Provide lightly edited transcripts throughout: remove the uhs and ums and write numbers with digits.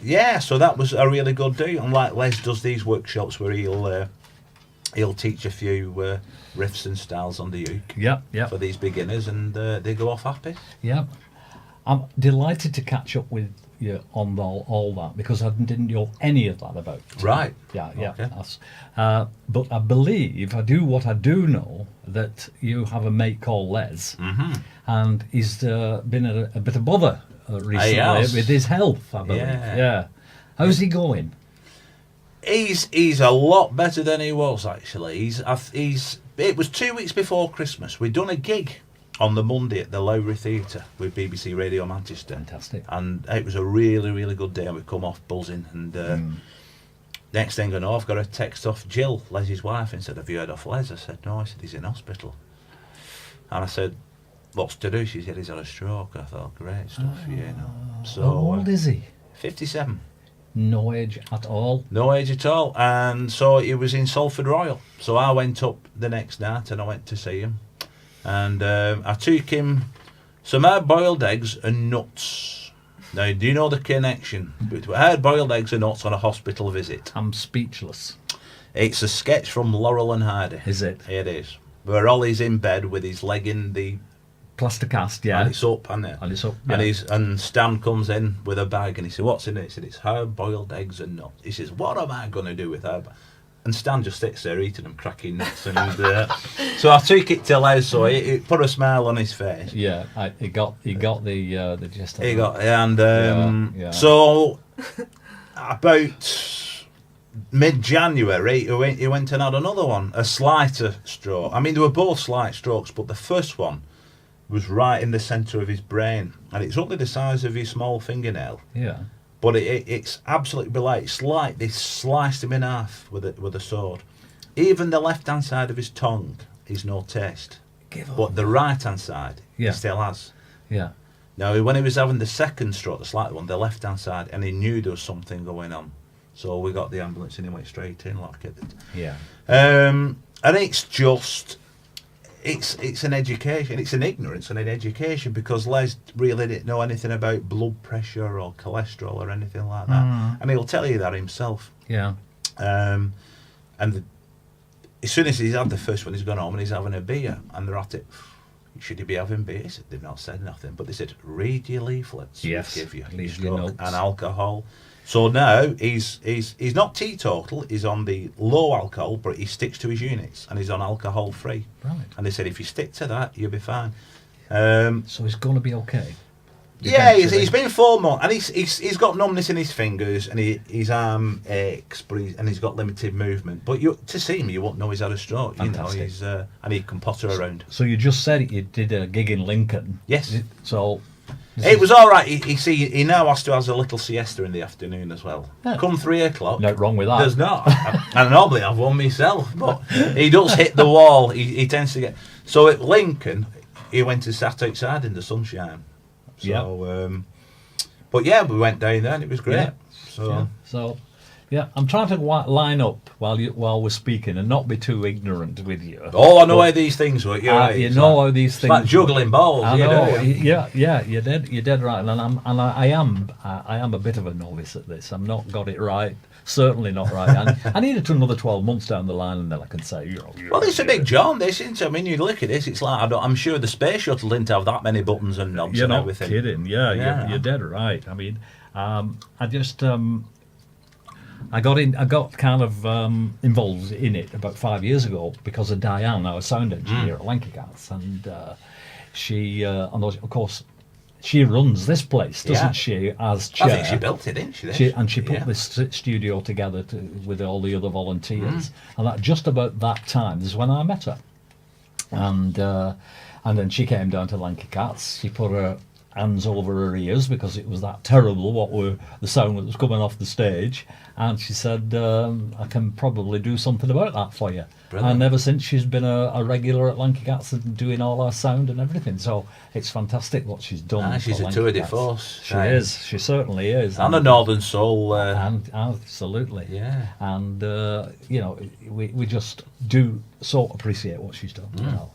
yeah, so that was a really good do. And like Les does these workshops where he'll teach a few riffs and styles on the uke. Yeah. For these beginners, and they go off happy. Yeah. I'm delighted to catch up with you on all that, because I didn't know any of that about. Right. Yeah. Okay. But I believe I do know that you have a mate called Les, and he's been a bit of bother recently with his health, I believe. Yeah. How's he going? He's a lot better than he was, actually. It was 2 weeks before Christmas. We'd done a gig on the Monday at the Lowry Theatre with BBC Radio Manchester. Fantastic. And it was a really, really good day, and we come off buzzing. And next thing I know, I've got a text off Jill, Les's wife, and said, "Have you heard off Les?" I said, "No." I said, "He's in hospital." And I said, "What's to do?" She said, "He's had a stroke." I thought, great stuff, So, how old is he? 57. No age at all? No age at all. And so he was in Salford Royal. So I went up the next night and I went to see him. And I took him some hard-boiled eggs and nuts. Now, do you know the connection between hard-boiled eggs and nuts on a hospital visit? I'm speechless. It's a sketch from Laurel and Hardy. Is it? It is. Where Ollie's in bed with his leg in the plaster cast, yeah. And it's up, isn't it? And it's up, yeah. And Stan comes in with a bag and he said, "What's in it?" He said, "It's hard-boiled eggs and nuts." He says, "What am I going to do with that?" And Stan just sits there eating them, cracking nuts. And so I took it to Les, so it put a smile on his face. Yeah, he got the gist of it. He got, and so about mid-January, he went and had another one, a slighter stroke. I mean, they were both slight strokes, but the first one was right in the centre of his brain, and it's only the size of his small fingernail. Yeah. But it's absolutely like it's like they sliced him in half with a sword. Even the left-hand side of his tongue is no taste, but the right-hand side he still has. Yeah. Now, when he was having the second stroke, the slight one, the left-hand side, and he knew there was something going on, so we got the ambulance and he went straight in like it. Yeah. And it's just. It's an education, it's an ignorance and an education, because Les really didn't know anything about blood pressure or cholesterol or anything like that, and he'll tell you that himself. Yeah. And as soon as he's had the first one, he's gone home and he's having a beer, and they're at it. Should he be having beer? He said, "They've not said nothing, but they said read your leaflets. Yes, give you leave stroke your notes. and alcohol." So now he's not teetotal. He's on the low alcohol, but he sticks to his units, and he's on alcohol free. Right. And they said if you stick to that, you'll be fine. So he's going to be okay. Yeah, he's been 4 months, and he's got numbness in his fingers, and his arm aches, but he's got limited movement. But to see him, you won't know he's had a stroke. Fantastic. You know, and he can potter around. So you just said you did a gig in Lincoln. Yes. So it was all right. He now has to have a little siesta in the afternoon as well. Yeah. Come 3 o'clock. No wrong with that. There's not. I normally have one myself, but he does hit the wall. He tends to get. So at Lincoln, he went and sat outside in the sunshine. So, but yeah, we went down there and it was great. Yeah. So, I'm trying to line up while we're speaking and not be too ignorant with you. Oh, I know how these things work. You know how these things. Like juggling balls. I know. Yeah. You're dead right. And I am a bit of a novice at this. I'm not got it right. Certainly not right. And I need it to another 12 months down the line, and then I can say, well, it's a big job, this, isn't it? I mean, you look at this, it's like, I'm sure the space shuttle didn't have that many buttons and knobs and everything. You're not kidding. Yeah. You're dead right. I mean, I just, I got kind of involved in it about 5 years ago because of Diane, our sound engineer at LANKY, and she, and of course, she runs this place, doesn't she, as chair? I think she built it, didn't she? She put this studio together with all the other volunteers. And that just about that time is when I met her. And then she came down to LANKY Cats. She put her hands over her ears because it was that terrible, the sound that was coming off the stage. And she said, "I can probably do something about that for you." Brilliant. And ever since, she's been a regular at Lanky Cats and doing all our sound and everything. So it's fantastic what she's done. She's for a Lanky tour de Cats. force. She is. She certainly is. And a Northern Soul. And absolutely. Yeah. And, we just do so appreciate what she's done.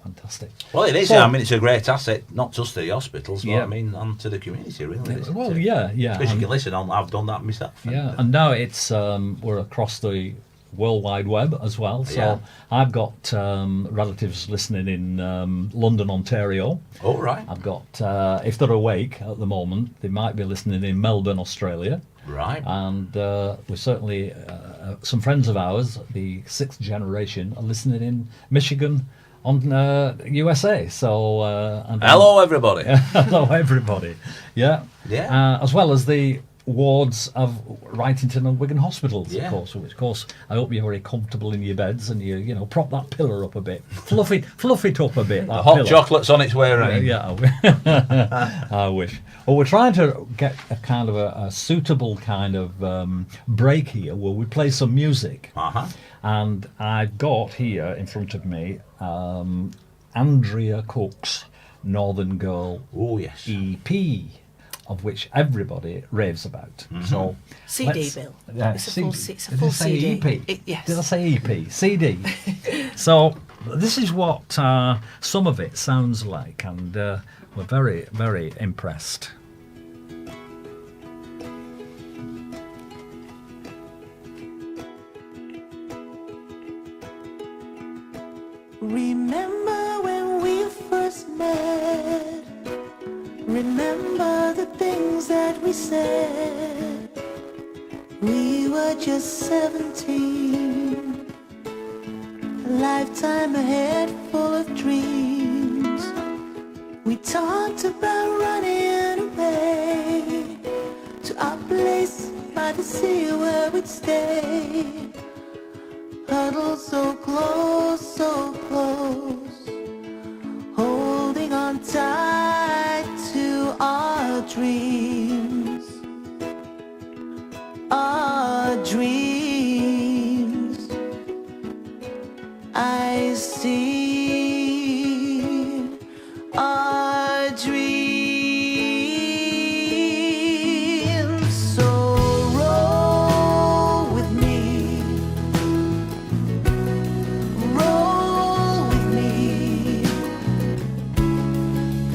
Fantastic. Well, it is. So- I mean, it's a great asset, not just to the hospitals, but Yeah. I mean, and to the community, really. Isn't Well, it? yeah. Because you And- can listen on. I've done that myself. Yeah, and now it's we're across the World Wide Web as well. So Yeah. I've got relatives listening in London, Ontario. Oh, right. I've got, if they're awake at the moment, they might be listening in Melbourne, Australia. Right. And we certainly, some friends of ours, the 6th generation, are listening in Michigan on USA. So and Hello, everybody. hello, everybody. Yeah. Yeah. As well as the wards of Wrightington and Wigan hospitals, Yeah. of course. Which, of course, I hope you're very comfortable in your beds and you prop that pillar up a bit, fluff it up a bit. That Hot pillow. chocolate's on its way around. Yeah, I wish. Well, we're trying to get a kind of a suitable kind of break here where we play some music. Uh-huh. And I've got here in front of me Andrea Cooke's Northern Girl Oh, yes. EP, of which everybody raves about. So CD, let's- Bill. Yeah, It's a CD. full Did I say CD. EP? Yes. Did I say EP? CD. So this is what some of it sounds like, and we're very, very impressed. Remember when we first met? Remember the things that we said? We were just 17, a lifetime ahead full of dreams. We talked about running away to our place by the sea where we'd stay. Huddled so close, holding on tight to our dreams, our dreams. I see our dreams. So roll with me. Roll with me.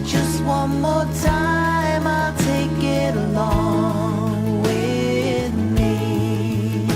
Just one more time, I'll take it along with me.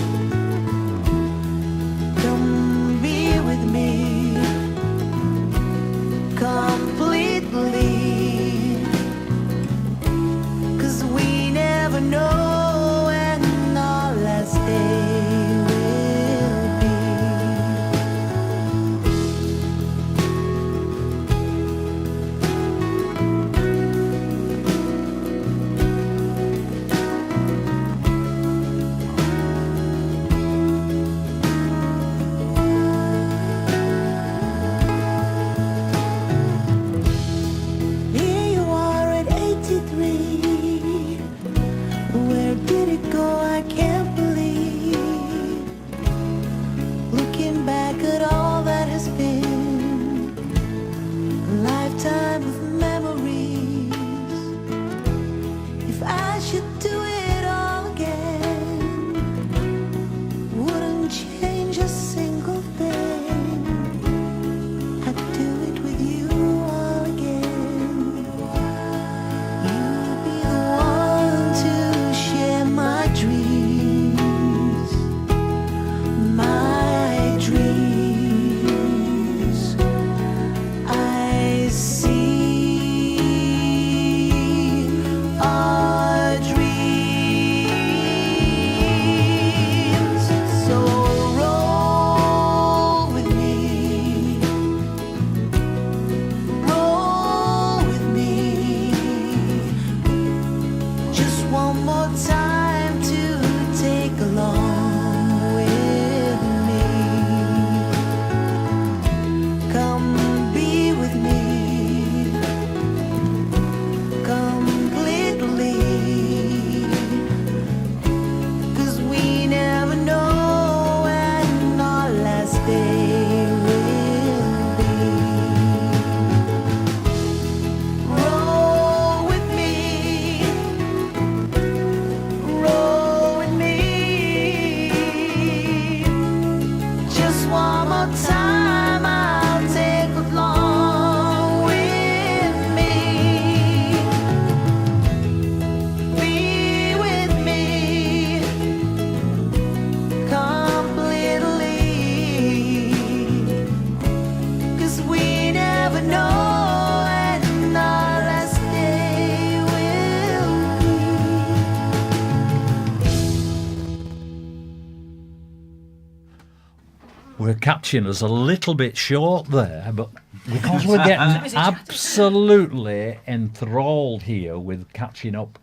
we're catching us a little bit short there, but because we're getting absolutely enthralled here with catching up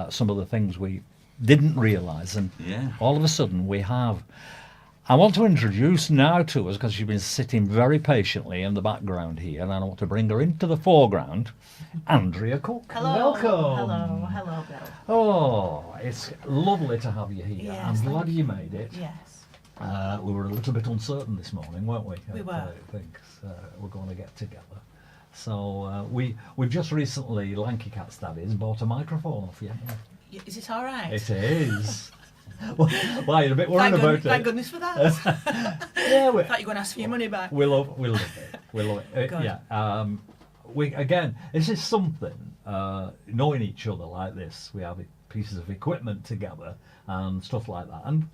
some of the things we didn't realise, and all of a sudden we have. I want to introduce now to us, because she's been sitting very patiently in the background here, and I want to bring her into the foreground, Andrea Cooke. Hello. Welcome. Hello, Bill. Oh, it's lovely to have you here. Yes, I'm glad thank you made it. Yes. We were a little bit uncertain this morning, weren't we? We were. I think we're going to get together. So we've just recently, Lanky Cats that is, bought a microphone off you. Is it all right? It is. Why, you're a bit worried about it? Thank goodness for that. Yeah, I thought you were going to ask for your money back. we love it. We love it. Good. Yeah. We again, this is something. Knowing each other like this, we have pieces of equipment together and stuff like that, and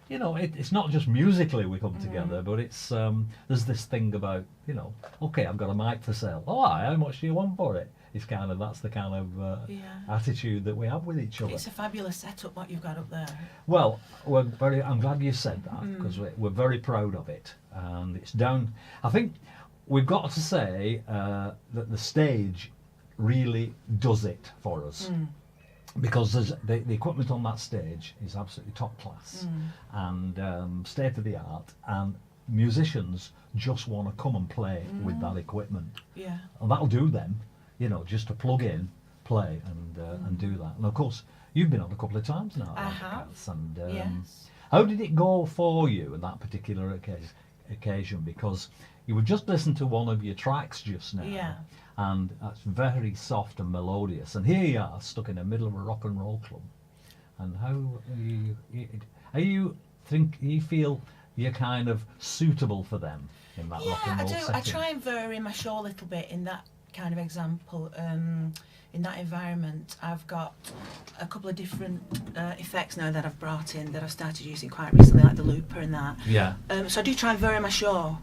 you know, it's not just musically we come together, but it's there's this thing about, you know, okay, I've got a mic for sale. Oh, how much do you want for it? It's kind of, that's the kind of attitude that we have with each other. It's a fabulous setup what you've got up there. Well, I'm glad you said that, because we're very proud of it, and it's down. I think we've got to say that the stage really does it for us. Because the equipment on that stage is absolutely top class and state of the art, and musicians just want to come and play with that equipment. Yeah. And that'll do them, you know, just to plug in, play, and do that. And of course, you've been on a couple of times now. I have. And Yes. how did it go for you on that particular occasion? Because you would just listen to one of your tracks just now. Yeah. And that's very soft and melodious. And here you are, stuck in the middle of a rock and roll club. And how you feel you're kind of suitable for them in that rock and roll setting? I try and vary my show a little bit in that kind of example. In that environment, I've got a couple of different effects now that I've brought in that I've started using quite recently, like the looper and that. Yeah. So I do try and vary my show.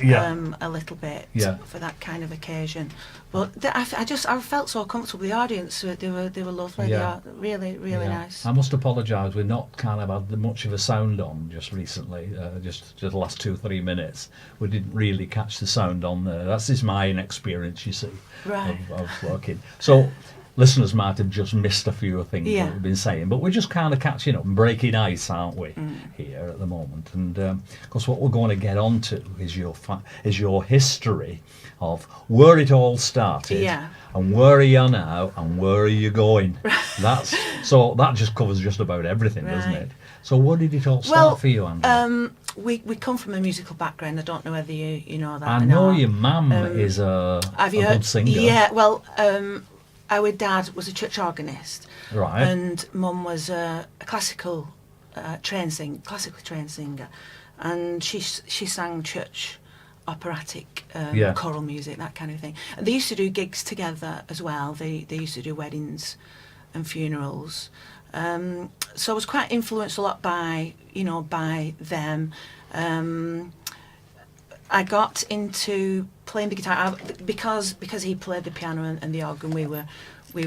A little bit for that kind of occasion, but I felt so comfortable. The audience, they were lovely. Yeah. They are really nice. I must apologise. We've not kind of had much of a sound on just recently. Just the last 2-3 minutes, we didn't really catch the sound on there. That's just my inexperience, you see, Right. of working. So listeners might have just missed a few things Yeah. that we've been saying, but we're just kind of catching up and breaking ice, aren't we, here at the moment? And of course, what we're going to get onto is your history of where it all started, and where are you now, and where are you going? So that just covers just about everything, doesn't it? So where did it all start for you, Andrew? We come from a musical background. I don't know whether you know that. I know your mum is a good singer. Yeah, well, our dad was a church organist, right, and mum was a classically trained singer, and she sang church operatic choral music, that kind of thing. And they used to do gigs together as well. They used to do weddings and funerals. So I was quite influenced a lot by them. I got into playing the guitar because he played the piano and the organ. We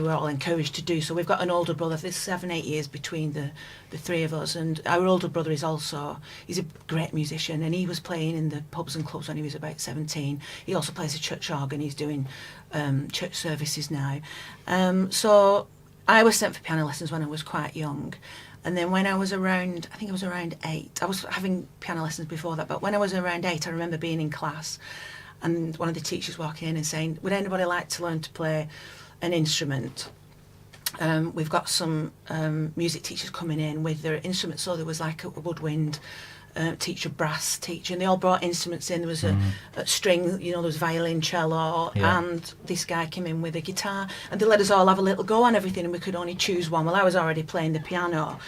were all encouraged to do so. We've got an older brother. There's 7-8 years between the three of us, and our older brother he's a great musician, and he was playing in the pubs and clubs when he was about 17. He also plays a church organ. He's doing church services now. So I was sent for piano lessons when I was quite young. And then when I was around, I think I was around 8, I was having piano lessons before that, but when I was around 8, I remember being in class and one of the teachers walking in and saying, would anybody like to learn to play an instrument? We've got some music teachers coming in with their instruments. So there was like a woodwind teacher, brass teacher, and they all brought instruments in. There was a string, there was violin, cello, and this guy came in with a guitar, and they let us all have a little go on everything, and we could only choose one. Well, I was already playing the piano,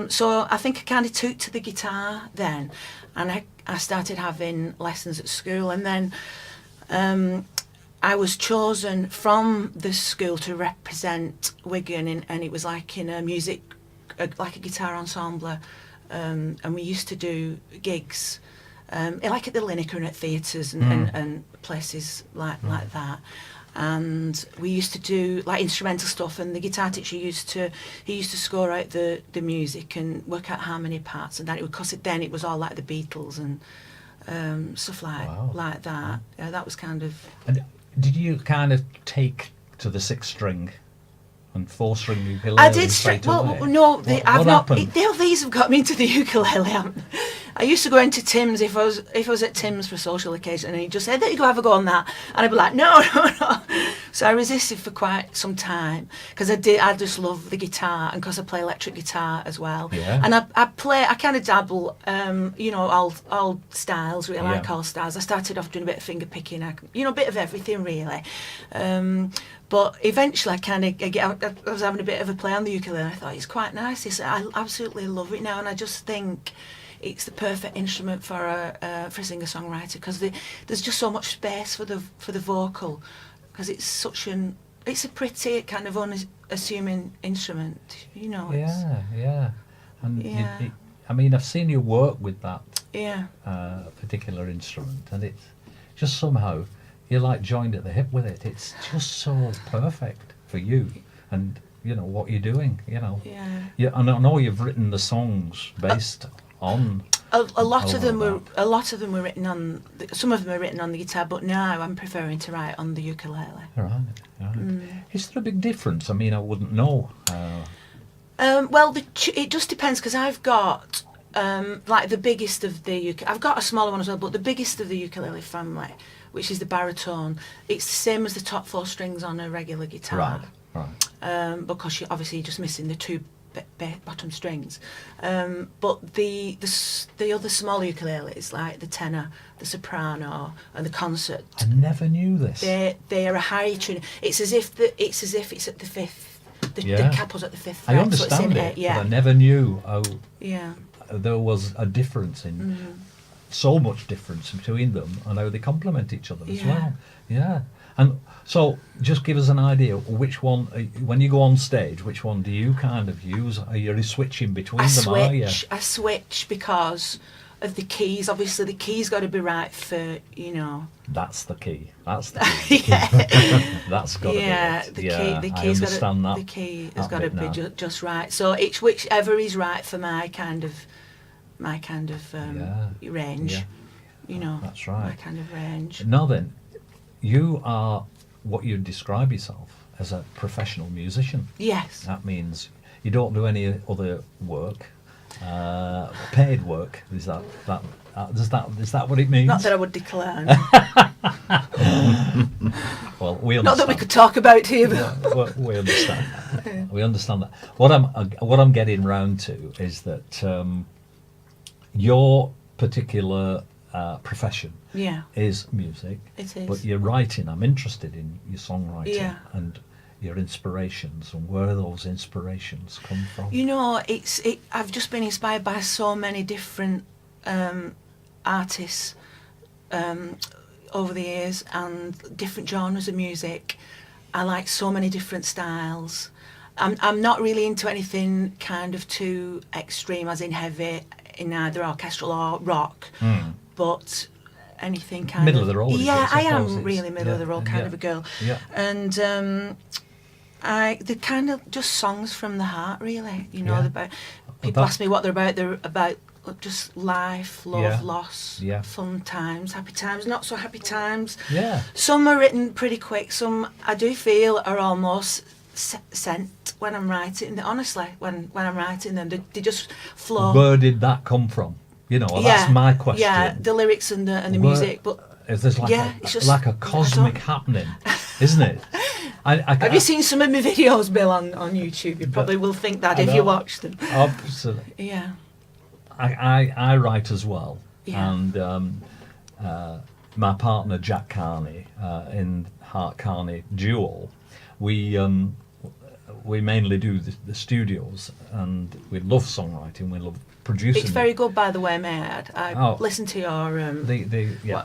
so I think I kind of took to the guitar then, and I started having lessons at school, and then I was chosen from the school to represent Wigan, and it was like in a like a guitar ensemble. And we used to do gigs, like at the Lineker and at theatres and places like that. And we used to do like instrumental stuff, and the guitar teacher used to score out the music and work out harmony parts, and that it was all like the Beatles and stuff Wow. like that. Yeah, that was kind of. And did you kind of take to the 6-string and 4-string ukulele I did straight well, away? no, What I've not. happened? These have got me into the ukulele. I used to go into Tim's if I was at Tim's for a social occasion, and he'd just say, "There you go, have a go on that," and I'd be like, "No, no, no." So I resisted for quite some time because I just love the guitar, and because I play electric guitar as well. Yeah. And I kind of dabble, all styles really, Yeah. like all styles. I started off doing a bit of finger picking, a bit of everything really. But eventually, I was having a bit of a play on the ukulele. And I thought it's quite nice. I absolutely love it now, and I just think it's the perfect instrument for a singer-songwriter because there's just so much space for the vocal because it's a pretty kind of unassuming instrument. Yeah. And Yeah. I mean, I've seen you work with that Yeah. particular instrument, and it's just somehow you're like joined at the hip with it. It's just so perfect for you, and what you're doing. Yeah. Yeah, and I know you've written the songs based on. A lot of them all were of a lot of them were written on. Some of them are written on the guitar, but now I'm preferring to write on the ukulele. Right. Is there a big difference? I mean, I wouldn't know. Well, it just depends because I've got like the biggest of the I've got a smaller one as well, but the biggest of the ukulele family, which is the baritone, it's the same as the top 4 strings on a regular guitar. Right. Because you're just missing the 2 bottom strings. But the other smaller ukuleles, like the tenor, the soprano, and the concert, I never knew this. they are a higher tune. It's as if it's at the 5th. The capo's at the 5th fret. I understand so it's in it, yeah. but I never knew how Yeah. there was a difference in so much difference between them and how they complement each other as Yeah. well. Yeah. And so just give us an idea which one, when you go on stage, which one do you kind of use? Are you switching between them, are you? I switch because of the keys. Obviously the keys got to be right for, That's the key. That's the key. yeah. That's got to be it. The yeah, key, the I key's understand that. The key has that got to bit be now. just right. So it's whichever is right for my kind of range. Yeah. That's right. My kind of range. Now then, you are what you describe yourself as a professional musician. Yes. That means you don't do any other work, paid work. Is that what it means? Not that I would declare. Well, we understand. Not that we could talk about here, but Well, we understand. We understand that. What I'm getting round to is that your particular profession yeah, is music. it is. But you're writing. I'm interested in your songwriting Yeah. and your inspirations and where those inspirations come from. I've just been inspired by so many different artists over the years and different genres of music. I like so many different styles. I'm not really into anything kind of too extreme, as in heavy, in either orchestral or rock. But anything kind Middle of the road, yeah, I I suppose am it's- really middle of the road kind yeah, of a girl. yeah. And the kind of just songs from the heart, really. Yeah. About people that- ask me what they're about. They're about just life, love, Yeah. loss, Yeah. fun times, happy times, not so happy times. Yeah. Some are written pretty quick. Some I do feel are almost sent when I'm writing. Honestly, when I'm writing them, they just flow. Where did that come from? That's my question. Yeah, the lyrics and the Where- music, but. Is there's like Yeah, it's just- like a I cosmic don't- happening, isn't it? Have you seen some of my videos, Bill, on YouTube? You probably will think that I if know. you watch them. Absolutely. Yeah. I write as well, Yeah. and my partner Jack Carney in Hart Carney Duo, we mainly do the studios, and we love songwriting, we love producing. It's very good, by the way, may I add. I Oh. listened to your...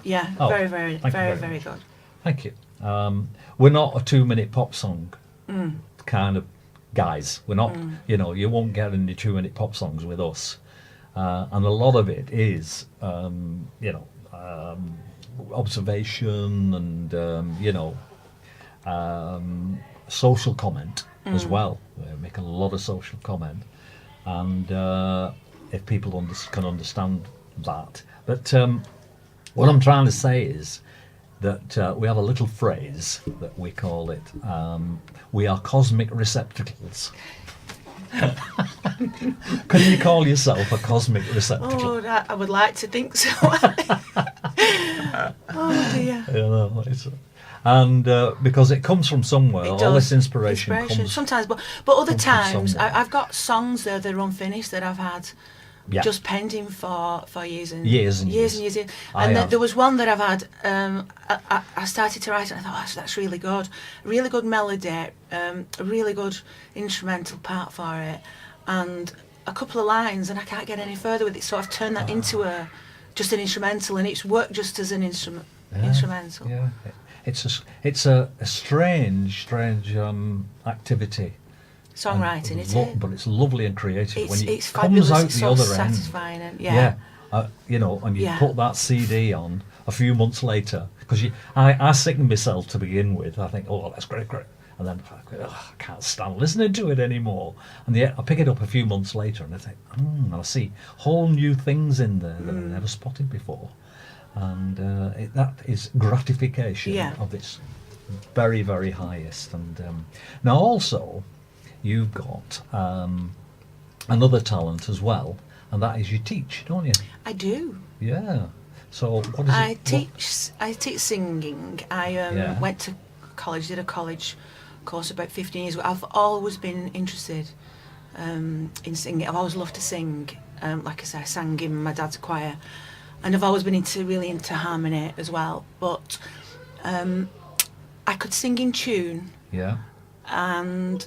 yeah. Oh, Oh, very, very, thank you very, very very much. good. Thank you. We're not a 2-minute pop song kind of guys. We're not, you won't get any 2-minute pop songs with us. And a lot of it is, observation and, social comment as well. We make a lot of social comment. And if people can understand that. But What I'm trying to say is that we have a little phrase that we call it, we are cosmic receptacles. Can you call yourself a cosmic receptacle? Oh, I would like to think so. Oh dear. And because it comes from somewhere, all this inspiration comes sometimes, but other comes from times somewhere. I've got songs there that are unfinished that I've had just pending for years and Years. And there was one that I've had. I started to write it. And I thought, that's really good melody, a really good instrumental part for it, and a couple of lines, and I can't get any further with it. So I've turned that into just an instrumental, and it's worked just as an instrumental. Yeah, it's a strange activity. Songwriting, isn't it? But it's lovely and creative when it's it comes fabulous. out It's the so other satisfying end. and And you Yeah. put that CD on a few months later, because I sing myself to begin with. I think, oh, that's great, and then I can't stand listening to it anymore. And yet I pick it up a few months later, and I think, I see whole new things in there that I never spotted before, and that is gratification of its very, very highest. And now also, you've got another talent as well, and that is you teach, don't you? I do. Yeah. So what is it? I teach singing. I went to college, did a college course about 15 years ago. I've always been interested in singing. I've always loved to sing. Like I say, I sang in my dad's choir, and I've always been really into harmony as well. But I could sing in tune. Yeah. And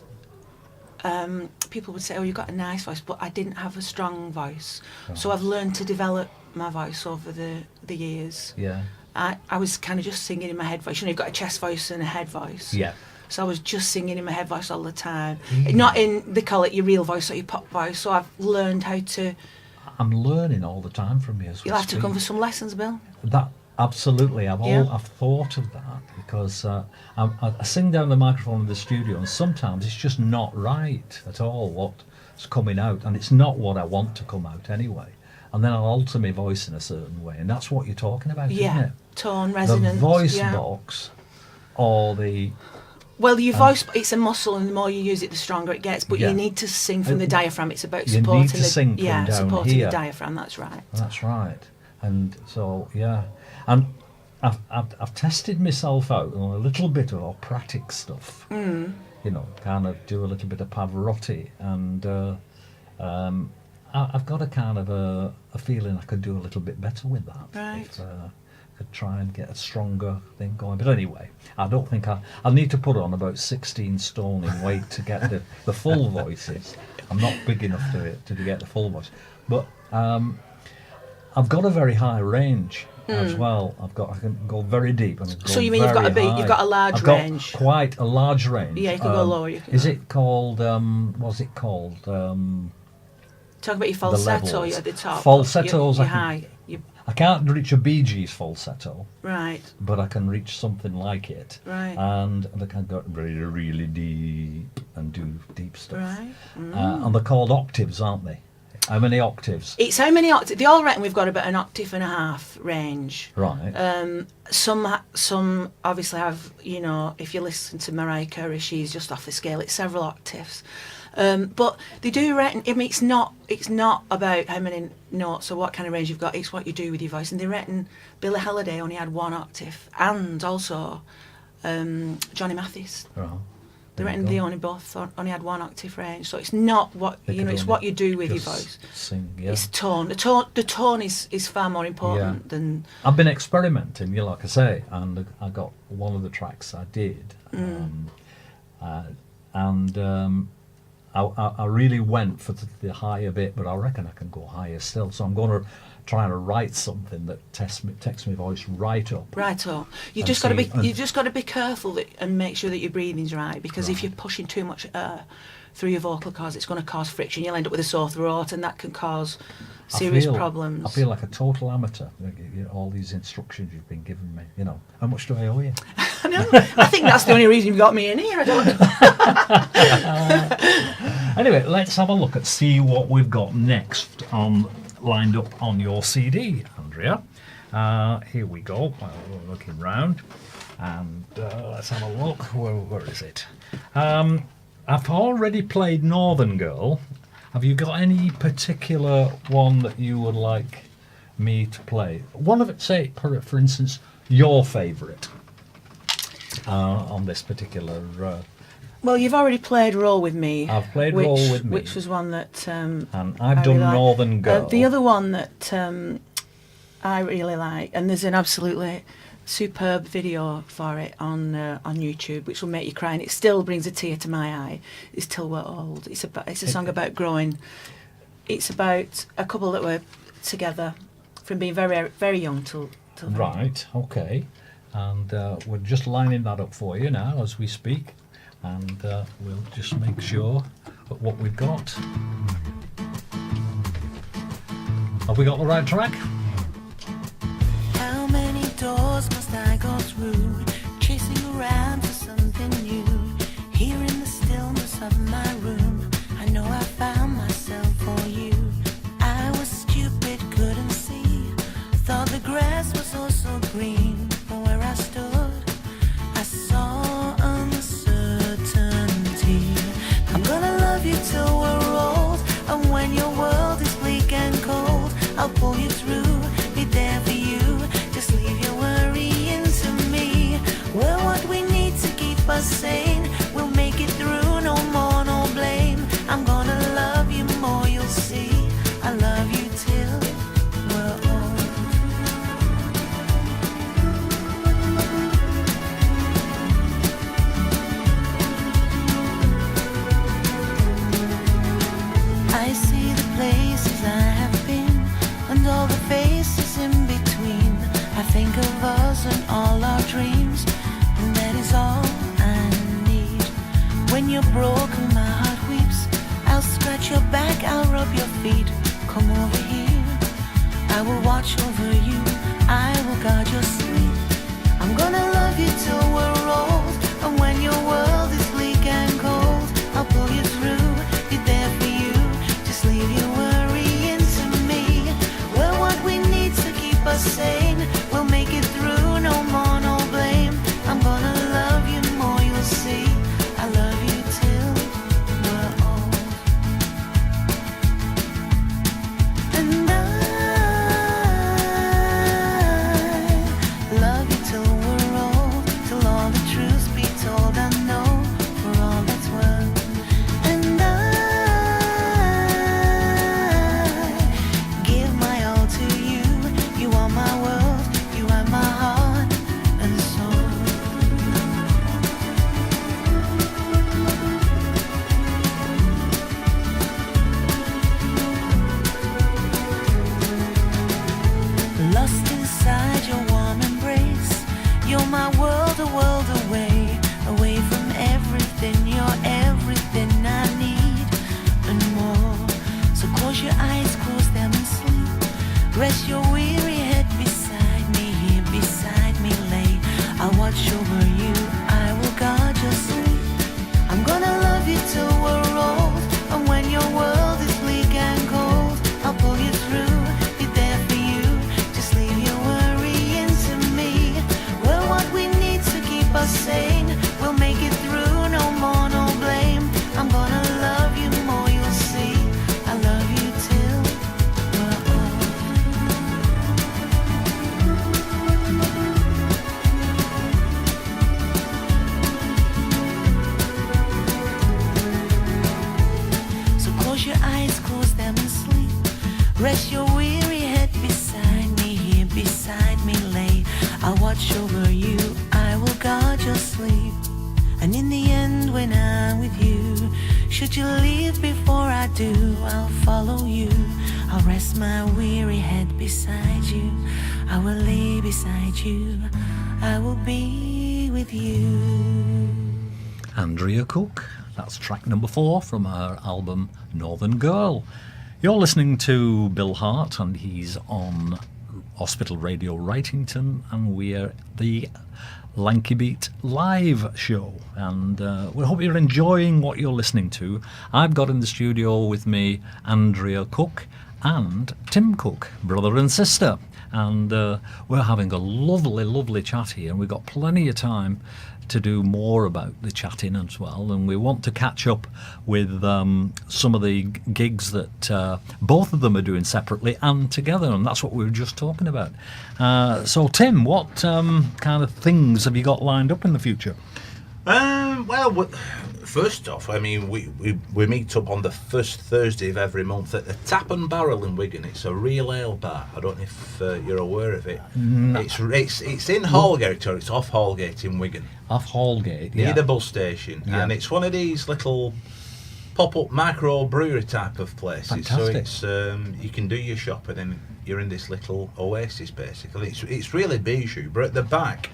people would say, "Oh, you've got a nice voice," but I didn't have a strong voice. So I've learned to develop my voice over the years. Yeah. I was kind of just singing in my head voice. You know, you've got a chest voice and a head voice. Yeah. So I was just singing in my head voice all the time. Not in, they call it your real voice or your pop voice. So I've learned how to... I'm learning all the time from you. You'll have to come for some lessons, Bill. That absolutely. I've thought of that because I sing down the microphone in the studio, and sometimes it's just not right at all what's coming out, and it's not what I want to come out anyway. And then I'll alter my voice in a certain way, and that's what you're talking about, isn't it? Tone, resonance. The voice box, or the... Well, your voice, it's a muscle, and the more you use it, the stronger it gets. But you need to sing from the diaphragm. It's about supporting need to sing from down supporting here. the diaphragm. That's right. That's right. And so, and I've tested myself out on a little bit of operatic stuff. You know, kind of do a little bit of Pavarotti, and I've got a kind of a feeling I could do a little bit better with that. Right. If, could try and get a stronger thing going. But anyway, I don't think I'll need to put on about 16 stone in weight to get the full voices. I'm not big enough to get the full voice. But I've got a very high range as well. I can go very deep. And So you mean you've got a large range? Got quite a large range. Yeah, you can go lower. Is it called? What's it called? Talk about your falsetto. You're at the top. Falsettos. You're high. I can't reach a Bee Gees falsetto. Right. But I can reach something like it. Right. And I can go really, really deep and do deep stuff. Right. And they're called octaves, aren't they? How many octaves? It's how many octaves. They all reckon we've got about an octave and a half range. Right. Some obviously have, you know, if you listen to Mariah Carey, she's just off the scale. It's several octaves. But they do reckon, I mean, it's not about how many notes or what kind of range you've got, it's what you do with your voice. And they reckon Billie Holiday only had one octave, and also Johnny Mathis. Right. They reckon they only had one octave range. So it's not what, it's what you do with your voice. Sing, yeah. It's tone. The tone is far more important than... I've been experimenting, like I say, and I got one of the tracks I did. I really went for the higher bit, but I reckon I can go higher still. So I'm going to try to write something that takes my voice right up. Right up. You've just got to be careful and make sure that your breathing's right, because if you're pushing too much air through your vocal cords, it's going to cause friction. You'll end up with a sore throat, and that can cause serious problems. I feel like a total amateur. All these instructions you've been giving me. You know, how much do I owe you? I know. I think that's the only reason you've got me in here. I don't know. Anyway, let's have a look see what we've got next lined up on your CD, Andrea. Here we go. We're looking round, and let's have a look. Where is it? I've already played Northern Girl. Have you got any particular one that you would like me to play? One of it, say, for instance, your favourite on this particular. Well, you've already played Roll With Me. I've played Roll With Me. Which was one that... and I've done Northern Girl. The other one that I really like, and there's an absolutely superb video for it on YouTube, which will make you cry, and it still brings a tear to my eye, is Till We're Old. It's a song about growing. It's about a couple that were together from being very, very young till Right, okay. And we're just lining that up for you now as we speak. And we'll just make sure that what we've got. Have we got the right track? How many doors must I go through, chasing around for something new? Here in the stillness of my room, I know I found myself for you. I was stupid, couldn't see, thought the grass was also green. But where I stood, I saw uncertainty. I'm gonna love you till we're old, and when your world is bleak and cold, I'll pull you through, be there for you. Just leave your worrying to me. We're what we need to keep us sane. We'll make it through, no more, no blame. I'm gonna love you more, you'll see. I love you till we're old. I see the places I have been, and all the faces in between. I think of us and all our dreams, and that is all I need. When you're broken, my heart weeps. I'll scratch your back, I'll rub your feet. Come over here, I will watch over you, I will guard your sleep. I'm gonna love you till we're old, and when your world is bleak and cold, I'll pull you through, be there for you. Just leave your worrying to me. We're what we need to keep us sane. We'll make it through, no more, no blame. I'm gonna love you more, you'll see. I love you till we're old. And I love you till we're old, till all the truth be told. I know for all that's worth. And I give my all to you. You are my world, you are my heart and soul. Lost inside your warm embrace, you're my world, a world away, away from everything. You're everything I need and more. So close your eyes, close them and sleep. Rest your weary head beside me, here beside me lay. I'll watch over you, I will guard your sleep. I'm gonna love you till we're old, and when your world is bleak and cold, I'll pull you through, be there for you. Just leave your worrying to me. We're what we need to keep us sane. We'll make it through, no more, no blame. I'm gonna love you more, you'll see. I love you till we're old. So close your eyes, close them and sleep. Rest your weary head beside me, here beside me lay. I'll watch over you, I will guard your sleep. And in the end when I'm with you, should you leave before I do, I'll follow you. I'll rest my weary head beside you, I will lay beside you, I will be with you. Andrea Cooke. That's track number 4 from her album Northern Girl. You're listening to Bill Hart, and he's on Hospital Radio Wrightington, and we're the Lanky Beat live show. And we hope you're enjoying what you're listening to. I've got in the studio with me Andrea Cooke and Tim Cooke, brother and sister. and we're having a lovely chat here, and we've got plenty of time to do more about the chatting as well, and we want to catch up with some of the gigs that both of them are doing separately and together, and that's what we were just talking about. So Tim, what kind of things have you got lined up in the future? Well, first off, I mean, we meet up on the first Thursday of every month at the Tap and Barrel in Wigan. It's a real ale bar. I don't know if you're aware of it. No. It's in Hallgate, or it's off Hallgate in Wigan. Off Hallgate, Near yeah. the bus station. Yeah. And it's one of these little pop-up micro brewery type of places. Fantastic. So it's you can do your shopping and you're in this little oasis basically. It's really bijou, but at the back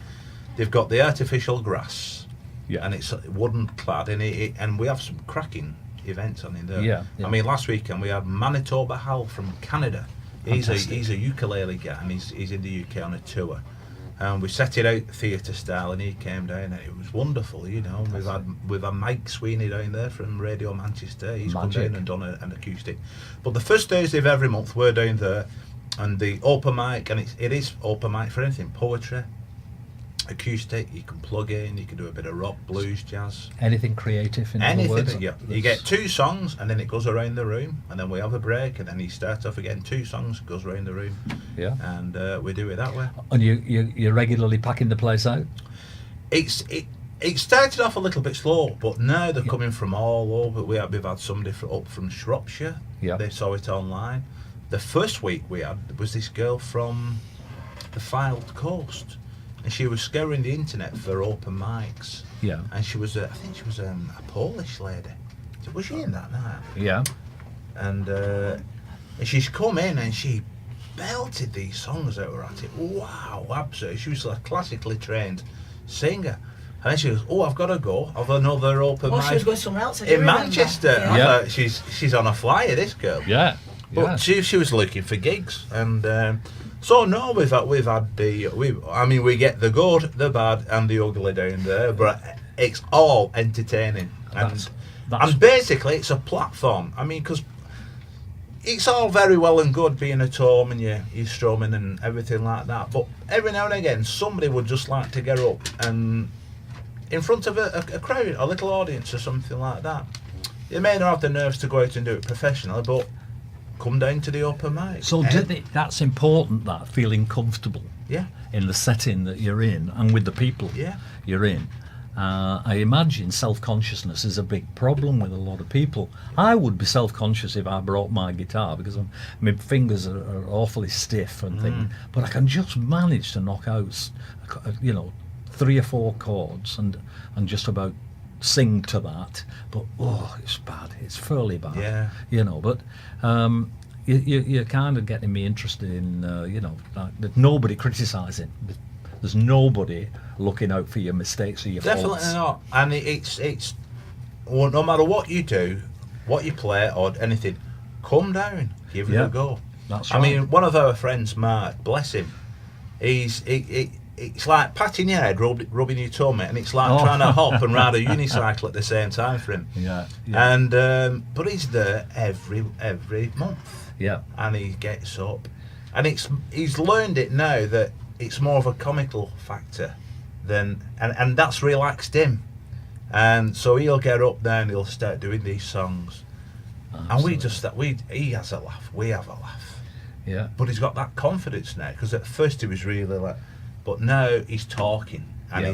they've got the artificial grass. Yeah. And it's wooden clad, and we have some cracking events on in there. Yeah. I mean, last weekend we had Manitoba Hal from Canada. He's Fantastic. a ukulele guy, and he's in the UK on a tour. And we set it out theatre style, and he came down, and it was wonderful. You know, we've had Mike Sweeney down there from Radio Manchester. He's come Magic. down and done an acoustic. But the first Thursday of every month we're down there, and the open mic, and it is open mic for anything: poetry, acoustic. You can plug in, you can do a bit of rock, blues, jazz, Anything creative, in other words? anything. Yeah, you get 2 songs and then it goes around the room, and then we have a break, and then you start off again, 2 songs, goes around the room, Yeah. and we do it that way. And you're regularly packing the place out? It started off a little bit slow, but now they're coming from all over. We've had somebody up from Shropshire. Yeah. They saw it online. The first week we had was this girl from the Fylde Coast, and she was scouring the internet for open mics. Yeah. And she was, I think she was a Polish lady. Was she in that night? Yeah. And she's come in and she belted these songs that were at it. Wow, absolutely. She was a classically trained singer. And then she goes, "Oh, I've got to go. I've another open Well, mic she was going somewhere else. I do in remember. Manchester." Yeah. I Yeah. thought, she's on a flyer, this girl. Yeah. But she was looking for gigs, and so no, we've had we get the good, the bad, and the ugly down there, but it's all entertaining, That's- and basically it's a platform. I mean, because it's all very well and good being at home and you're strumming and everything like that, but every now and again somebody would just like to get up and in front of a crowd, a little audience or something like that. You may not have the nerves to go out and do it professionally, but come down to the open mic. So that's important, that feeling comfortable Yeah, in the setting that you're in and with the people yeah. you're in. I imagine self-consciousness is a big problem with a lot of people. I would be self-conscious if I brought my guitar, because my fingers are awfully stiff and things, but I can just manage to knock out 3 or 4 chords and just about sing to that, but it's bad, it's fairly bad. Yeah. But you're kind of getting me interested in that nobody criticising. There's nobody looking out for your mistakes or your Definitely faults. not. And it's well, no matter what you do, what you play or anything, come down, give it Yeah. a go. That's I right. mean, one of our friends, Mark, bless him, it's like patting your head, rubbing your tummy, and it's like trying to hop and ride a unicycle at the same time for him. Yeah. And but he's there every month, Yeah. and he gets up, and he's learned it now that it's more of a comical factor than, and that's relaxed him, and so he'll get up there and he'll start doing these songs, and he has a laugh, we have a laugh, Yeah. but he's got that confidence now, because at first he was really like, but now he's talking and Yeah.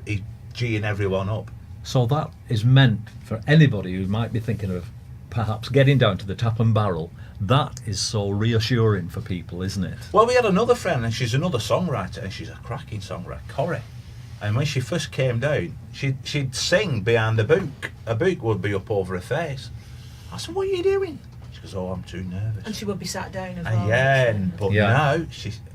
he's geeing everyone up. So that is meant for anybody who might be thinking of perhaps getting down to the Tap and Barrel. That is so reassuring for people, isn't it? Well, we had another friend, and she's another songwriter, and she's a cracking songwriter, Corrie. And when she first came down, she'd sing behind the book. A book would be up over her face. I said, "What are you doing?" She goes, "Oh, I'm too nervous." And she would be sat down as And well. yeah, wouldn't she? but Yeah. now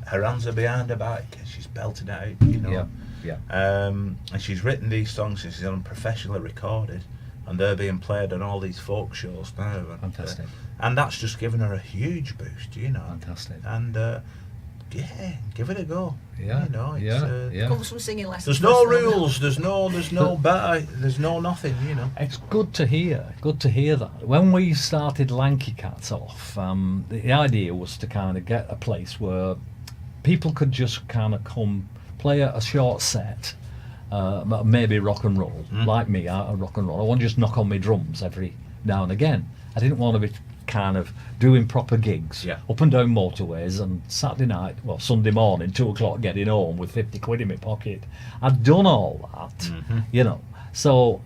her hands are behind her back, and she's belting it out, you know. Yeah. Yeah. And she's written these songs, and she's got them professionally recorded, and they're being played on all these folk shows now. And, Fantastic. and that's just given her a huge boost, you know. Fantastic. And yeah, give it a go. Yeah. You know, it's, Yeah. Come for some singing lessons. there's no first, then. rules. There's no better. There's no nothing. You know. It's good to hear. Good to hear that. When we started Lanky Cats off, the idea was to kind of get a place where people could just kind of come play a short set, maybe rock and roll, like me, I rock and roll. I want to just knock on my drums every now and again. I didn't want to be kind of doing proper gigs up and down motorways and Saturday night, well, Sunday morning, 2 o'clock getting home with 50 quid in my pocket. I'd done all that, you know. So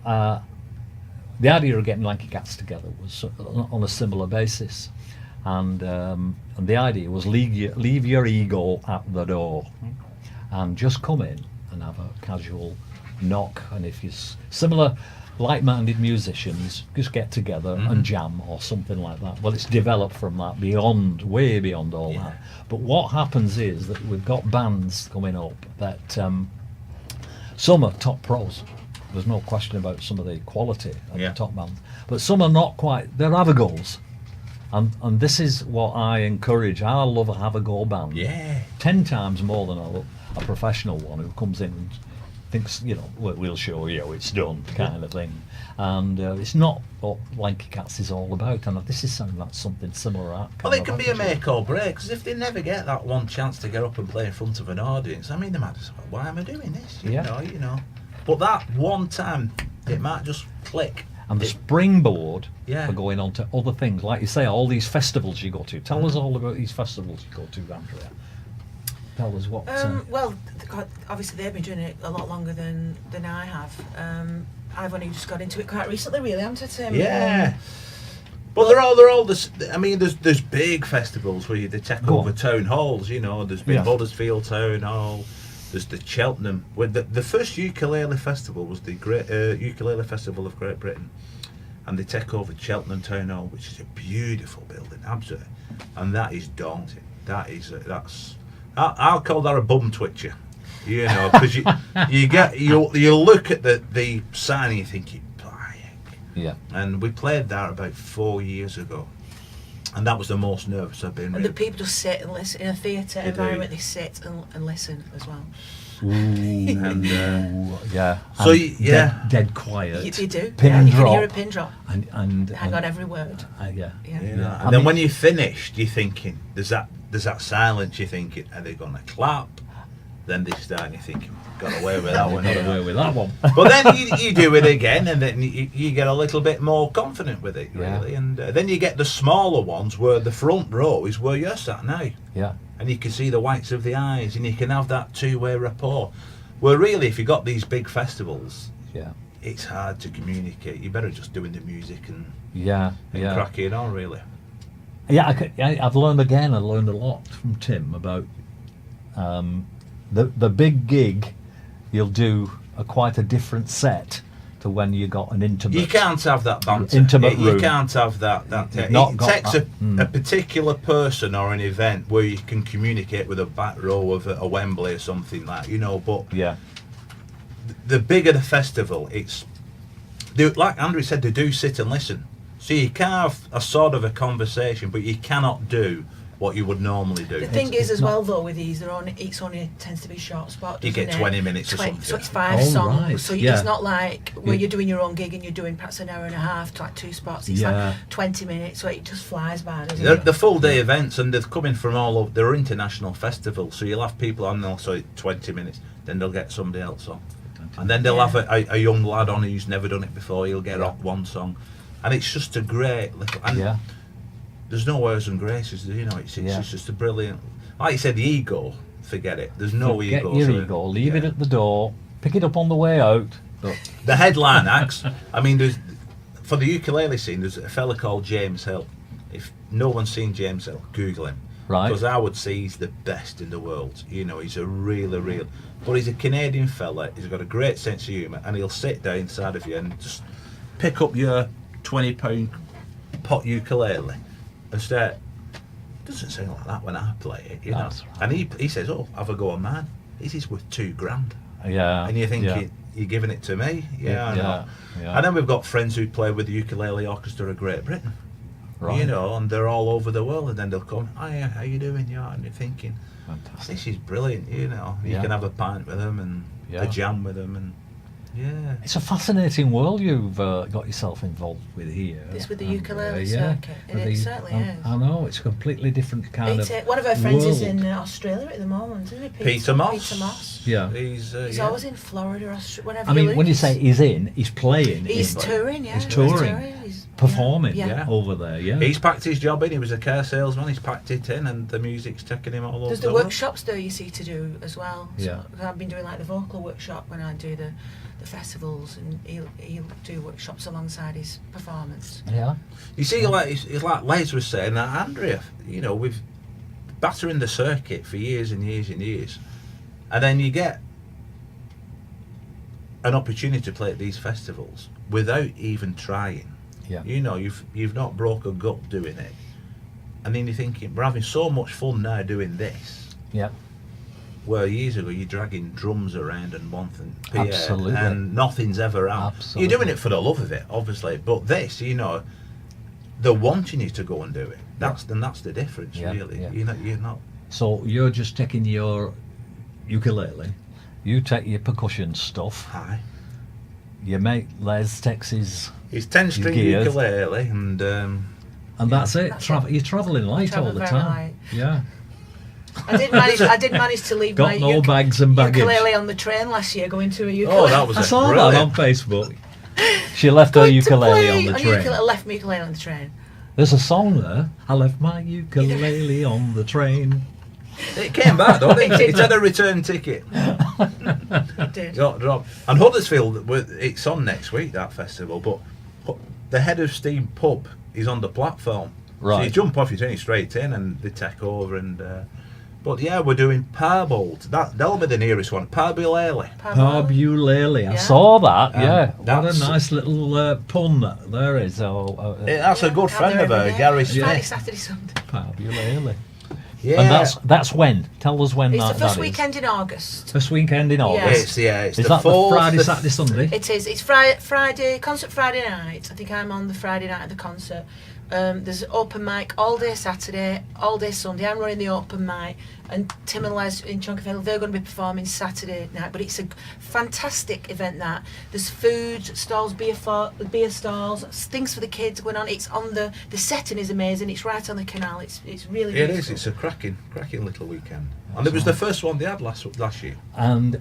the idea of getting Lanky Cats together was on a similar basis. And the idea was leave your ego at the door and just come in and have a casual knock. And if you're similar like-minded musicians, just get together and jam or something like that. Well, it's developed from that way beyond all that. But what happens is that we've got bands coming up that some are top pros. There's no question about some of the quality of the top bands, but some are not quite. They're have-a-goes, and this is what I encourage. I love a have-a-go band. 10 times more than a professional one who comes in and thinks, you know, we'll show you it's done kind of thing. And it's not what Lanky Cats is all about, and this is something that's something similar. Well, it can be a make or break, because if they never get that one chance to get up and play in front of an audience, I mean, they might just say, why am I doing this? You know. But that one time, it might just click. And the springboard for going on to other things. Like you say, all these festivals you go to. Tell us all about these festivals you go to, Andrea. Tell us what... well, obviously they've been doing it a lot longer than I have. I've only just got into it quite recently, really, haven't I, Tim? Yeah. But they're all this. I mean, there's big festivals where they take over town halls, you know. There's been Huddersfield Town Hall. There's the Cheltenham. The first ukulele festival was the Great Ukulele Festival of Great Britain, and they take over Cheltenham Town Hall, which is a beautiful building, absolutely, and that is daunting. I'll call that a bum twitcher, you know, because you look at the sign and you think, yeah. And we played that about 4 years ago. And that was the most nervous I've been. And the people just sit and listen in a theatre environment. They sit and listen as well. Ooh, and yeah. So and dead quiet. You do. Pin you drop. can hear a pin drop. And hang on every word. And then when you finished, you're thinking, there's that silence. You're thinking, are they going to clap? Then they start, and you're thinking, got away with that one. Got away with that one. But then you do it again, and then you get a little bit more confident with it, really. And then you get the smaller ones where the front row is where you're sat now. Yeah. And you can see the whites of the eyes, and you can have that two-way rapport. Where really, if you've got these big festivals, it's hard to communicate. You're better just doing the music and cracking on, really. Yeah, I've learned a lot from Tim about the big gig. You'll do quite a different set to when you got an intimate. You can't have that banter. Intimate room. You can't have that. It takes a particular person or an event where you can communicate with a back row of a Wembley or something like, you know. But the bigger the festival, like Andrew said, they do sit and listen. So you can have a sort of a conversation, but you cannot do what you would normally do. The thing is, as well, though, with these, it only tends to be short spot. You get 20 minutes or something. So it's 5 songs. Right. So it's not like where you're doing your own gig and you're doing perhaps an hour and a half to like 2 spots. It's like 20 minutes, so it just flies by, doesn't it? The full day events, and they're coming from all over. They're international festivals, so you'll have people on there, so 20 minutes, then they'll get somebody else on. And then they'll have a young lad on who's never done it before. He'll get off one song. And it's just a great little... And there's no airs and graces, you know. It's just a brilliant... Like you said, the ego, forget it. There's no ego. Forget your ego. Leave it at the door. Pick it up on the way out. The headline acts... I mean, for the ukulele scene, there's a fella called James Hill. If no one's seen James Hill, Google him. Right. Because I would say he's the best in the world. You know, he's a real... But he's a Canadian fella. He's got a great sense of humour, and he'll sit down inside of you and just pick up your £20 pot ukulele and start. Doesn't sound like that when I play it, you know. Right. And he says, "Oh, have a go on mine. This is worth $2,000." Yeah. And you think you're giving it to me? I know. Yeah. And then we've got friends who play with the Ukulele Orchestra of Great Britain. Right. You know, and they're all over the world, and then they'll come, "Oh yeah, how you doing?" Yeah, and you're thinking, Fantastic. this is brilliant, you know. You can have a pint with them and a jam with them, and Yeah. It's a fascinating world you've got yourself involved with here. This with the And, ukulele yeah, circuit. with It certainly is. I know, it's a completely different kind of One of our friends is world. in Australia at the moment, isn't he? Peter Moss. Peter Moss. Yeah. He's yeah. always in Florida, whenever I he mean, when you leaves. say he's in, he's playing. He's in, touring, yeah. He's touring. He's performing Yeah. over there, yeah. He's packed his job in. He was a car salesman. He's packed it in, and the music's taking him all over There's the the world. workshops there you see to do as well. Yeah. So I've been doing like the vocal workshop when I do the festivals, and he'll do workshops alongside his performance. Yeah. You see, like it's like Les was saying, that Andrea, you know, we've battering the circuit for years and years and years, and then you get an opportunity to play at these festivals without even trying. Yeah. You know, you've not broke a gut doing it, and then you're thinking, we're having so much fun now doing this. Yeah. Where years ago you're dragging drums around and one thing, Absolutely. and nothing's ever out. Absolutely. You're doing it for the love of it, obviously, but this, you know, they're wanting you to go and do it. That's the difference, Yeah, really. yeah. You're not. So you're just taking your ukulele, you take your percussion stuff, Hi. your mate Les takes his, It's 10-string gears. ukulele, and and that's it. That's it. You're travelling light Travel all the very time. light. Yeah. I did manage to leave Got my no bags and baggage. ukulele on the train last year going to a ukulele. oh, that was I saw brilliant. that on Facebook. She left her Going to ukulele play on the train. Ukulele, left my ukulele on the train. There's a song there. I left my ukulele on the train. It came back, though, didn't it? It It had a return ticket. It did. Got dropped. And Huddersfield, it's on next week, that festival, but the Head of Steam pub is on the platform. So you Right. jump off, you turn straight in, and they take over. And but yeah, we're doing Parbold. That'll be the nearest one. Parbilele. Parbulele. I Yeah. saw that, yeah. What a that's- nice little pun that there is. That's a good friend of ours, Gary Friday, Smith. Saturday, Sunday. Parbulele. Yeah, And that's when? Tell us when It's that, the first that is. weekend in August. First weekend in August. it's Is the that the 4th, Friday, the- Saturday, Sunday? It is. It's Friday concert Friday night. I think I'm on the Friday night of the concert. There's open mic all day Saturday, all day Sunday. I'm running the open mic, and Tim and Les in Chunkyville, they're going to be performing Saturday night. But it's a fantastic event. There's food stalls, beer stalls, things for the kids going on. It's on the setting is amazing. It's right on the canal. It's really It beautiful. is. It's a cracking little weekend. And it was the first one they had last year. And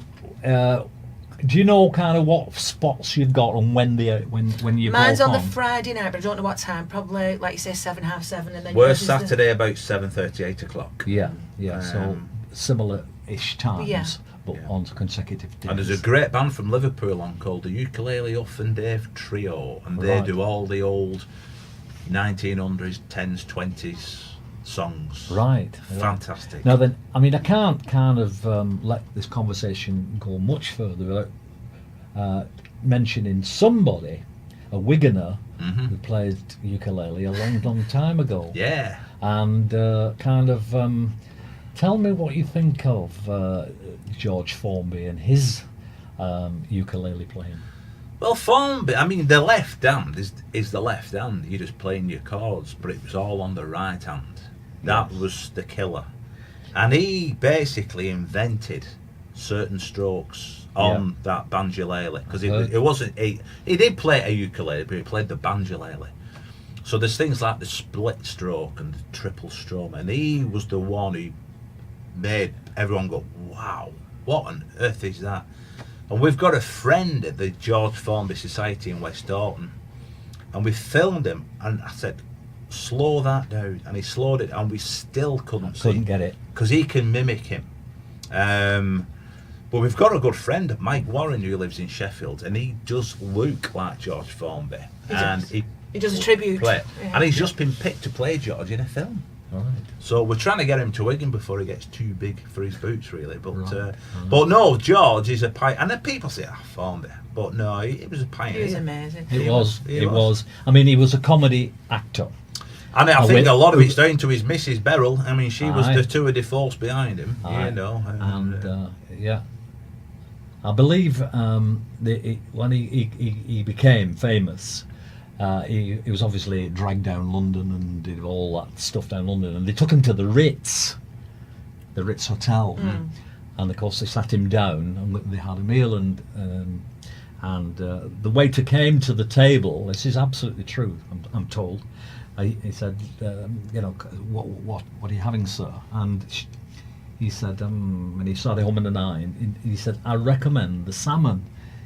do you know kind of what spots you've got and when you Mine's both on the Friday night, but I don't know what time. Probably, like you say, 7, half 7, and then We're yours is the- Saturday about 7:30, 8 o'clock. Yeah, so Um, similar-ish times, Yeah. but Yeah. on consecutive days. And there's a great band from Liverpool on called the Ukulele Uff and Dave Trio, and they Right. do all the old 1900s, 10s, 20s songs. Right. Fantastic. Now then, I mean, I can't kind of let this conversation go much further without mentioning somebody, a Wiganer, Mhm. who played ukulele a long, long time ago. Yeah. And kind of tell me what you think of George Formby and his ukulele playing. Well, Formby, I mean, the left hand is the left hand. You're just playing your chords, but it was all on the right hand. That was the killer. And he basically invented certain strokes on that banjolele, because it wasn't he did play a ukulele, but he played the banjolele. So there's things like the split stroke and the triple stroke, and he was the one who made everyone go, wow, what on earth is that? And we've got a friend at the George Formby Society in West Orton, and we filmed him, and I said, slow that down, and he slowed it, and we still couldn't get it. because he can mimic him. But we've got a good friend, Mike Warren, who lives in Sheffield, and he does look like George Formby. He And does. he does a tribute. play, Yeah. and he's just been picked to play George in a film. Right. So we're trying to get him to Wigan before he gets too big for his boots, really. But Right. but no, George is a pioneer. And then people say, Formby. But no, he was a He pioneer. was amazing. It He was. was, he It was. was. I mean, he was a comedy actor. And I Oh, think wait. a lot of it's down to his Mrs. Beryl. I mean, she was Aye. the tour de force behind him, Aye. you know. And yeah, I believe when he became famous, he was obviously dragged down London and did all that stuff down London, and they took him to the Ritz Hotel, and of course they sat him down and they had a meal, and And the waiter came to the table. This is absolutely true, I'm told. He said, what are you having, sir? And he said, and he started humming an eye. And he said, I recommend the salmon.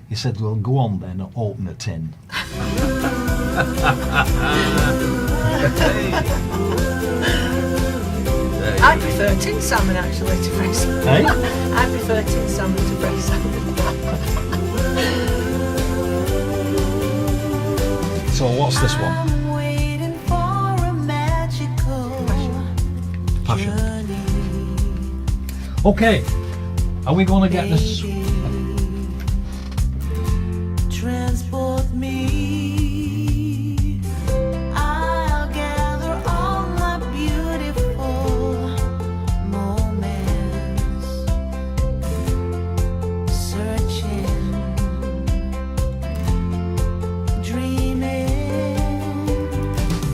He said, well, go on then, open a tin. I prefer tin salmon actually to fresh salmon. Hey? I prefer tin salmon to fresh salmon. So what's this one? I'm waiting for a magical Passion. journey. Okay, are we going to get this? Transport me. I'll gather all my beautiful moments. Searching, dreaming.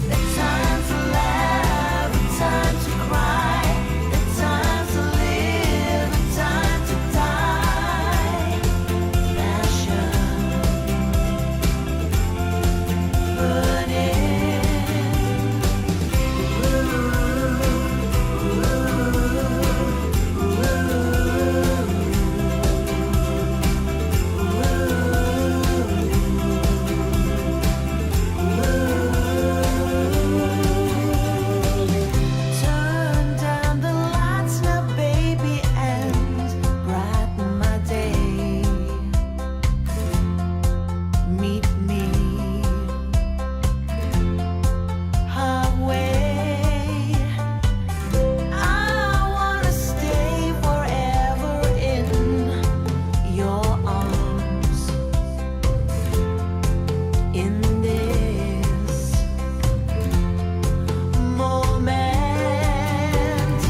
The time to laugh, the time to cry, the time to live, the time to die. Passion. Turn down the lights now, baby, and brighten my day. Meet me halfway. I wanna stay forever in your arms. In this moment,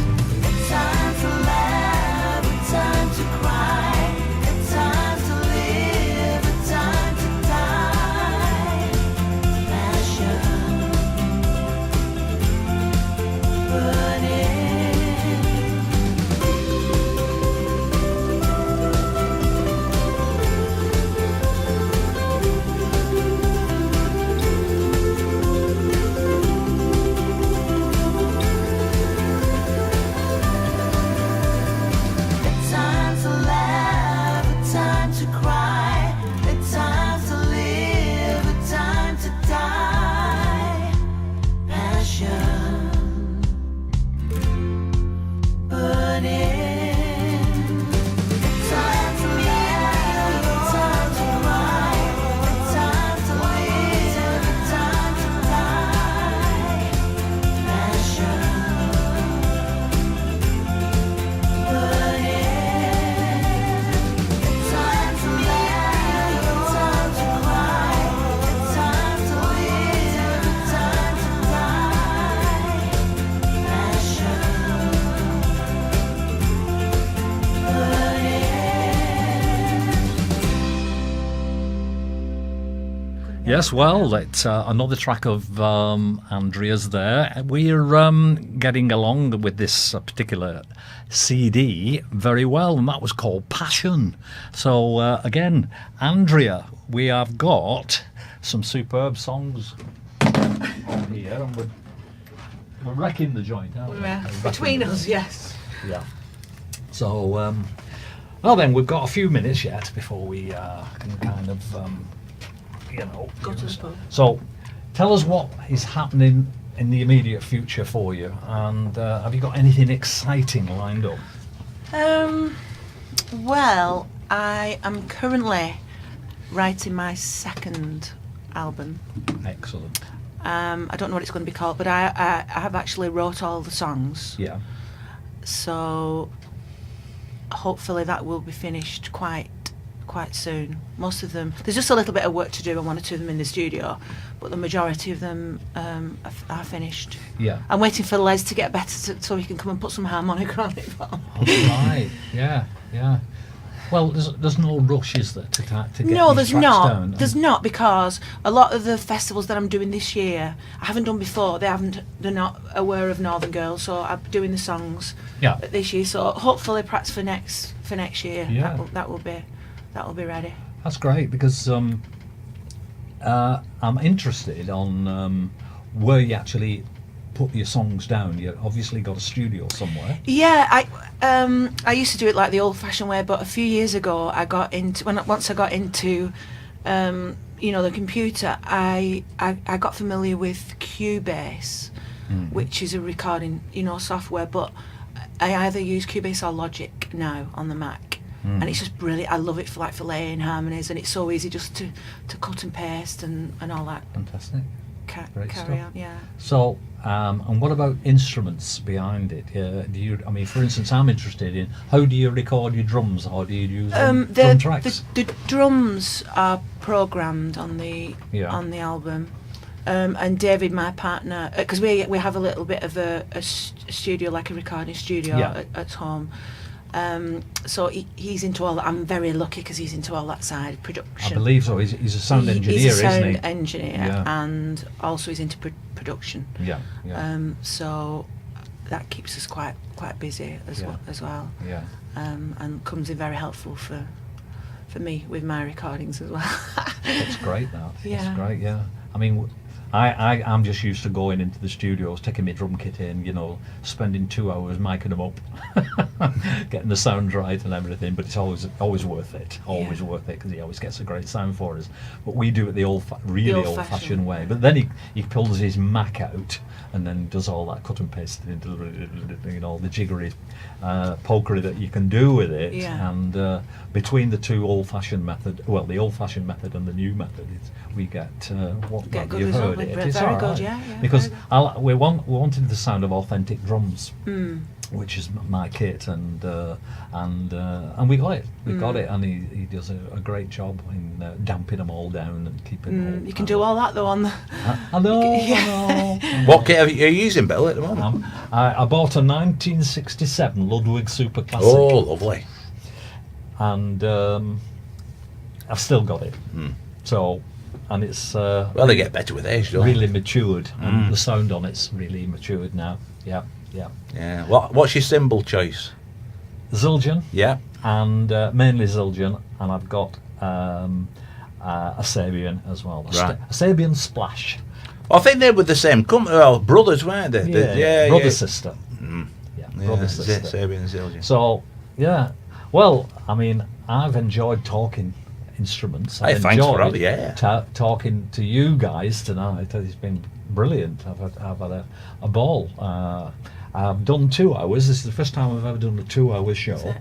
the time to laugh, the time to cry, the time to live, the time to die. Passion burning. The time to laugh, the time to cry, the time to live, the time to die. Passion burning. The time to laugh, the time to cry, the time to live, the time to die. Passion burning. The time to laugh, the time to cry, the time to live, the time to die. Passion Yes, well, it's another track of Andrea's there. We're getting along with this particular CD very well, and that was called Passion. So, again, Andrea, we have got some superb songs on here, and we're wrecking the joint, aren't we? Yeah. We're wrecking Between the us, yes. Yeah. So, well then, we've got a few minutes yet before we can kind of, Go to the pub. So, tell us what is happening in the immediate future for you, and have you got anything exciting lined up? Well, I am currently writing my second album. Excellent. I don't know what it's going to be called, but I have actually wrote all the songs. Yeah. So hopefully that will be finished quite soon. Most of them, there's just a little bit of work to do, and one or two of them in the studio, but the majority of them are finished. Yeah. I'm waiting for Les to get better so he can come and put some harmonica on it for me. Right. Yeah. Yeah. Well, there's no rush, is there, to get No, these there's tracks not. down? There's not, because a lot of the festivals that I'm doing this year, I haven't done before. They're not aware of Northern Girls, so I'm doing the songs Yeah. this year. So hopefully, perhaps for next year, Yeah. that will be ready. That's great because I'm interested on where you actually put your songs down. You obviously got a studio somewhere. Yeah, I used to do it like the old-fashioned way, but a few years ago I got into once I got into the computer. I got familiar with Cubase, which is a recording software. But I either use Cubase or Logic now on the Mac, and it's just brilliant. I love it for layering harmonies, and it's so easy just to cut and paste and all that. Fantastic. Great Carry stuff. on, yeah. So, and what about instruments behind it? Do you? I mean, for instance, I'm interested in how do you record your drums, or do you use drum tracks? The drums are programmed on the album, and David, my partner, because we have a little bit of a studio, like a recording studio at home. So he's into all that. I'm very lucky because he's into all that side, production. I believe so. He's a sound engineer, he's a sound isn't he? engineer, and also he's into production. Yeah. So that keeps us quite busy as well. Yeah. And comes in very helpful for me with my recordings as well. That's great. Yeah. That's great. Yeah. I mean, I'm just used to going into the studios, taking my drum kit in, spending 2 hours miking them up, getting the sound right and everything. But it's always worth it. Always worth it because he always gets a great sound for us. But we do it the old-fashioned way. But then he pulls his Mac out and then does all that cut and paste into the jiggery pokery that you can do with it. Yeah. And between the two old-fashioned method, the old-fashioned method and the new method, we get what good you've result heard with it. it. It's Very all good, right. yeah, Because very we wanted the sound of authentic drums, which is my kit, and we got it. We got it, and he does a great job in damping them all down and keeping them all. You can do all that though on the. I know. What kit are you using, Bill, at the moment? I bought a 1967 Ludwig Super Classic. Oh, lovely. And I've still got it. So, and it's They get better with age, don't really matured, and the sound on it's really matured now. Yeah. Yeah. What's your cymbal choice? Zildjian, Yeah. and mainly Zildjian, and I've got a Sabian as well. Right. A Sabian Splash. I think they were the same company. Well, brothers, weren't they? Brother sister. Yeah, brother Z- sister. Sabian and Zildjian. So yeah, well, I mean, I've enjoyed talking instruments. Hey, I've thanks for enjoyed having, talking to you guys tonight. It's been brilliant. I've had a ball. I've done 2 hours. This is the first time I've ever done a 2-hour show.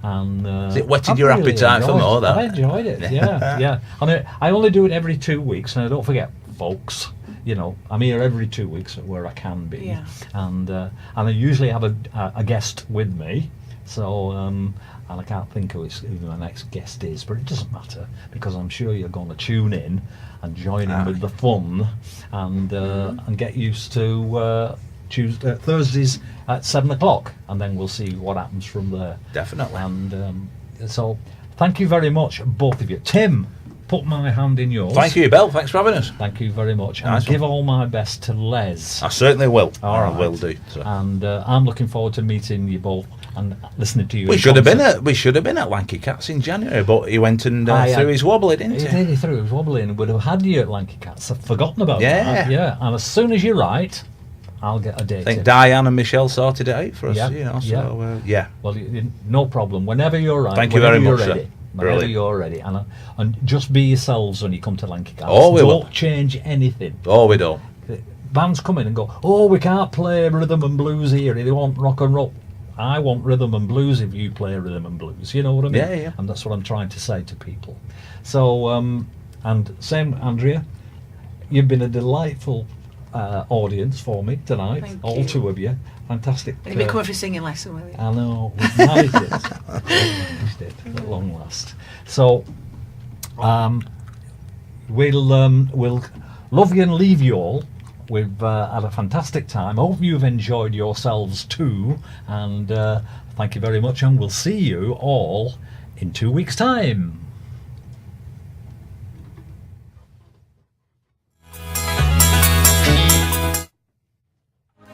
And Has it whetted I've your really appetite for enjoyed more, it. that? I enjoyed it. Yeah. And I only do it every 2 weeks, and I don't forget, folks. I'm here every 2 weeks where I can be, and I usually have a guest with me. So and I can't think who my next guest is, but it doesn't matter because I'm sure you're going to tune in and join in with the fun, and get used to Thursdays at 7:00, and then we'll see what happens from there. Definitely. And so, thank you very much, both of you. Tim, put my hand in yours. Thank you, Bill. Thanks for having us. Thank you very much. And Nice give one. all my best to Les. I certainly will. All I right. will do. So. And I'm looking forward to meeting you both and listening to you. We in should have been concert. at Lanky Cats in January, but he went and Aye, threw aye. his wobbly, didn't He he? did. He threw his wobbly and would have had you at Lanky Cats. I've forgotten about that. Yeah. And as soon as you're right, I'll get a date. I think in. Diane and Michelle sorted it out for us. Yeah, So yeah. Well, no problem. Whenever you're right. Thank you whenever very you're much, sir. ready. Whenever Brilliant. you're ready, and just be yourselves when you come to Lanky Cats. Oh, we don't will. change anything. Oh, we don't. Bands come in and go, oh, we can't play rhythm and blues here. They want rock and roll. I want rhythm and blues if you play rhythm and blues. You know what I mean? Yeah. And that's what I'm trying to say to people. So, and same, Andrea, you've been a delightful audience for me tonight. Thank all you. two of you. Fantastic. You'll be coming for a singing lesson, will you? I know, we've managed it. Managed it at long last. So, we'll love you and leave you all. We've had a fantastic time. Hope you've enjoyed yourselves too. And thank you very much. And we'll see you all in 2 weeks' time.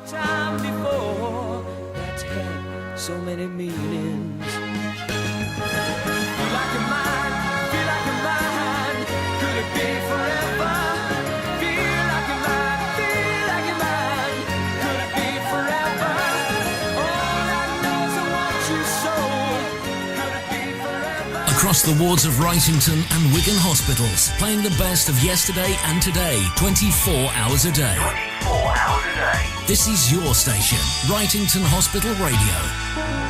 Time before that's had so many meanings. Feel like a man, feel like a across the wards of Wrightington and Wigan hospitals, playing the best of yesterday and today, 24 hours a day. 24 hours a day. This is your station, Wrightington Hospital Radio.